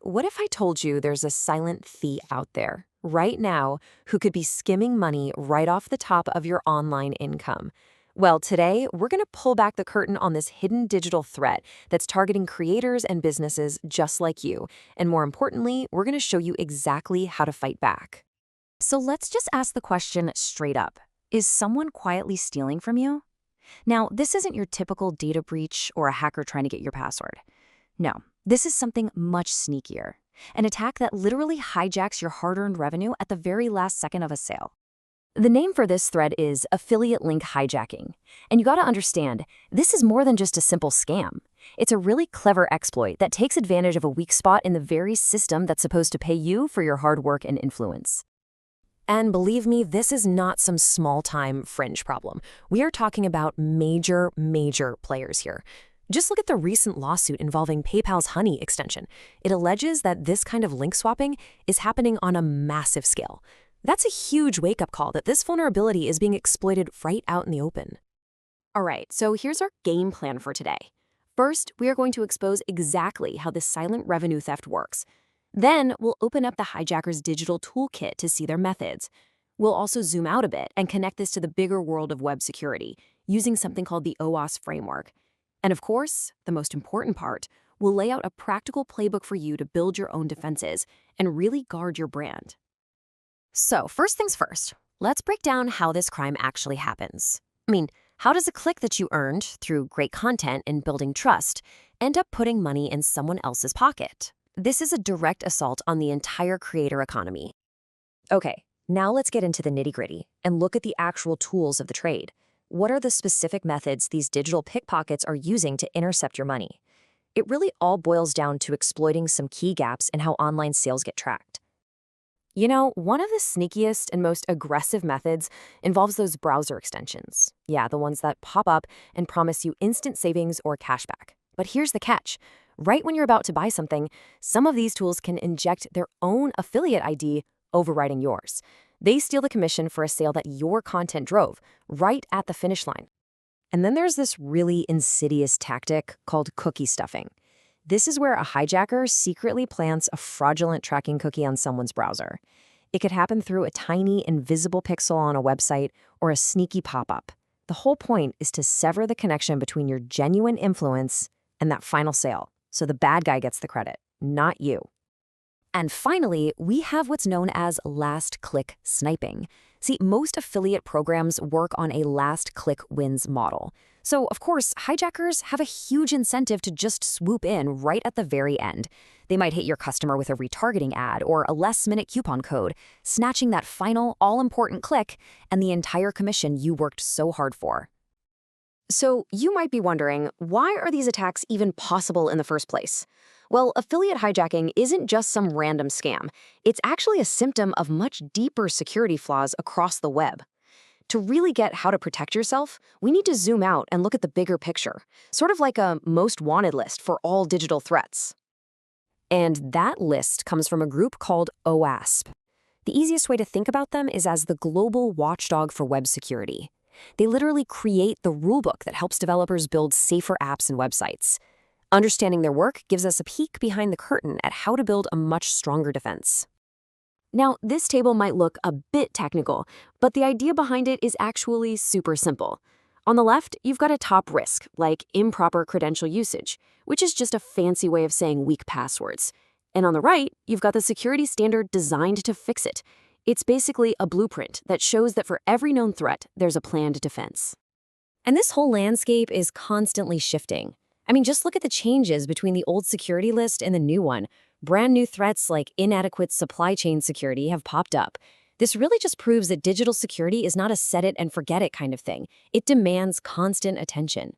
what if I told you there's a silent thief out there, right now, who could be skimming money right off the top of your online income? Well, today, we're going to pull back the curtain on this hidden digital threat that's targeting creators and businesses just like you. And more importantly, we're going to show you exactly how to fight back. So let's just ask the question straight up. Is someone quietly stealing from you? Now, this isn't your typical data breach or a hacker trying to get your password. No, this is something much sneakier. An attack that literally hijacks your hard-earned revenue at the very last second of a sale. The name for this threat is affiliate link hijacking. And you gotta understand, this is more than just a simple scam. It's a really clever exploit that takes advantage of a weak spot in the very system that's supposed to pay you for your hard work and influence. And believe me, this is not some small-time fringe problem. We are talking about major players here. Just look at the recent lawsuit involving PayPal's Honey extension. It alleges that this kind of link swapping is happening on a massive scale. That's a huge wake-up call that this vulnerability is being exploited right out in the open. All right, so here's our game plan for today. First, we are going to expose exactly how this silent revenue theft works. Then, we'll open up the hijacker's digital toolkit to see their methods. We'll also zoom out a bit and connect this to the bigger world of web security, using something called the OWASP framework. And of course, the most important part, we'll lay out a practical playbook for you to build your own defenses and really guard your brand. So, first things first, let's break down how this crime actually happens. How does a click that you earned through great content and building trust end up putting money in someone else's pocket? This is a direct assault on the entire creator economy. Okay, now let's get into the nitty-gritty and look at the actual tools of the trade. What are the specific methods these digital pickpockets are using to intercept your money? It really all boils down to exploiting some key gaps in how online sales get tracked. You know, one of the sneakiest and most aggressive methods involves those browser extensions. Yeah, the ones that pop up and promise you instant savings or cashback. But here's the catch. Right when you're about to buy something, some of these tools can inject their own affiliate ID, overriding yours. They steal the commission for a sale that your content drove, right at the finish line. And then there's this really insidious tactic called cookie stuffing. This is where a hijacker secretly plants a fraudulent tracking cookie on someone's browser. It could happen through a tiny, invisible pixel on a website or a sneaky pop-up. The whole point is to sever the connection between your genuine influence and that final sale, so the bad guy gets the credit, not you. And finally, we have what's known as last-click sniping. See, most affiliate programs work on a last-click wins model. So, of course, hijackers have a huge incentive to just swoop in right at the very end. They might hit your customer with a retargeting ad or a last-minute coupon code, snatching that final, all-important click and the entire commission you worked so hard for. So, you might be wondering, why are these attacks even possible in the first place? Well, affiliate hijacking isn't just some random scam. It's actually a symptom of much deeper security flaws across the web. To really get how to protect yourself, we need to zoom out and look at the bigger picture, sort of like a most wanted list for all digital threats. And that list comes from a group called OWASP. The easiest way to think about them is as the global watchdog for web security. They literally create the rulebook that helps developers build safer apps and websites. Understanding their work gives us a peek behind the curtain at how to build a much stronger defense. Now, this table might look a bit technical, but the idea behind it is actually super simple. On the left, you've got a top risk, like improper credential usage, which is just a fancy way of saying weak passwords. And on the right, you've got the security standard designed to fix it. It's basically a blueprint that shows that for every known threat, there's a planned defense. And this whole landscape is constantly shifting. Just look at the changes between the old security list and the new one. Brand new threats like inadequate supply chain security have popped up. This really just proves that digital security is not a set it and forget it kind of thing. It demands constant attention.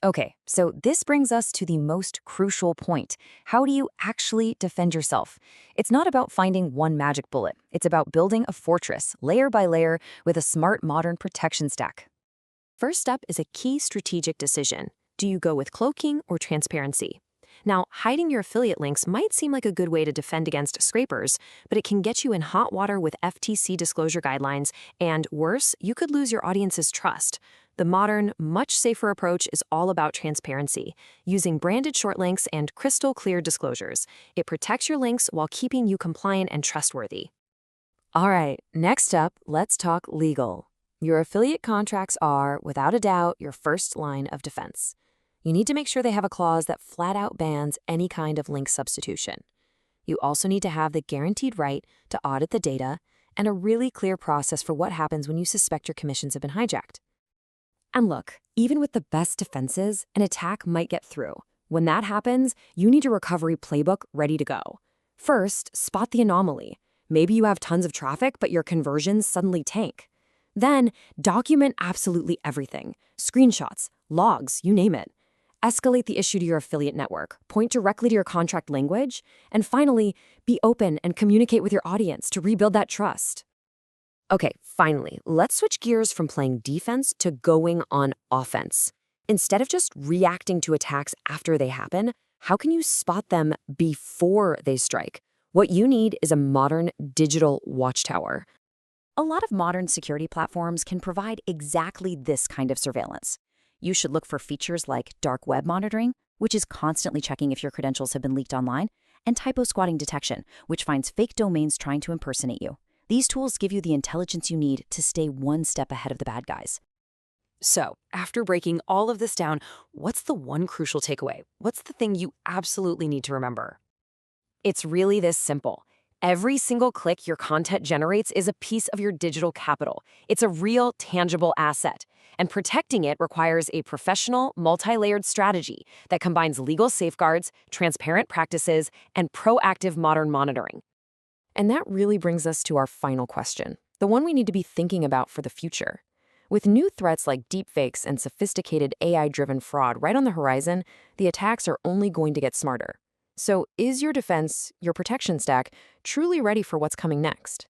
Okay, so this brings us to the most crucial point. How do you actually defend yourself? It's not about finding one magic bullet. It's about building a fortress, layer by layer, with a smart, modern protection stack. First up is a key strategic decision. Do you go with cloaking or transparency? Now, hiding your affiliate links might seem like a good way to defend against scrapers, but it can get you in hot water with FTC disclosure guidelines, and worse, you could lose your audience's trust. The modern, much safer approach is all about transparency, using branded short links and crystal clear disclosures. It protects your links while keeping you compliant and trustworthy. All right, next up, let's talk legal. Your affiliate contracts are, without a doubt, your first line of defense. You need to make sure they have a clause that flat out bans any kind of link substitution. You also need to have the guaranteed right to audit the data and a really clear process for what happens when you suspect your commissions have been hijacked. And look, even with the best defenses, an attack might get through. When that happens, you need a recovery playbook ready to go. First, spot the anomaly. Maybe you have tons of traffic, but your conversions suddenly tank. Then, document absolutely everything. Screenshots, logs, you name it. Escalate the issue to your affiliate network, point directly to your contract language, and finally, be open and communicate with your audience to rebuild that trust. Okay, finally, let's switch gears from playing defense to going on offense. Instead of just reacting to attacks after they happen, how can you spot them before they strike? What you need is a modern digital watchtower. A lot of modern security platforms can provide exactly this kind of surveillance. You should look for features like dark web monitoring, which is constantly checking if your credentials have been leaked online, and typo squatting detection, which finds fake domains trying to impersonate you. These tools give you the intelligence you need to stay one step ahead of the bad guys. So, after breaking all of this down, what's the one crucial takeaway? What's the thing you absolutely need to remember? It's really this simple. Every single click your content generates is a piece of your digital capital. It's a real, tangible asset. And protecting it requires a professional, multi-layered strategy that combines legal safeguards, transparent practices, and proactive modern monitoring. And that really brings us to our final question, the one we need to be thinking about for the future. With new threats like deepfakes and sophisticated AI-driven fraud right on the horizon, the attacks are only going to get smarter. So is your defense, your protection stack, truly ready for what's coming next?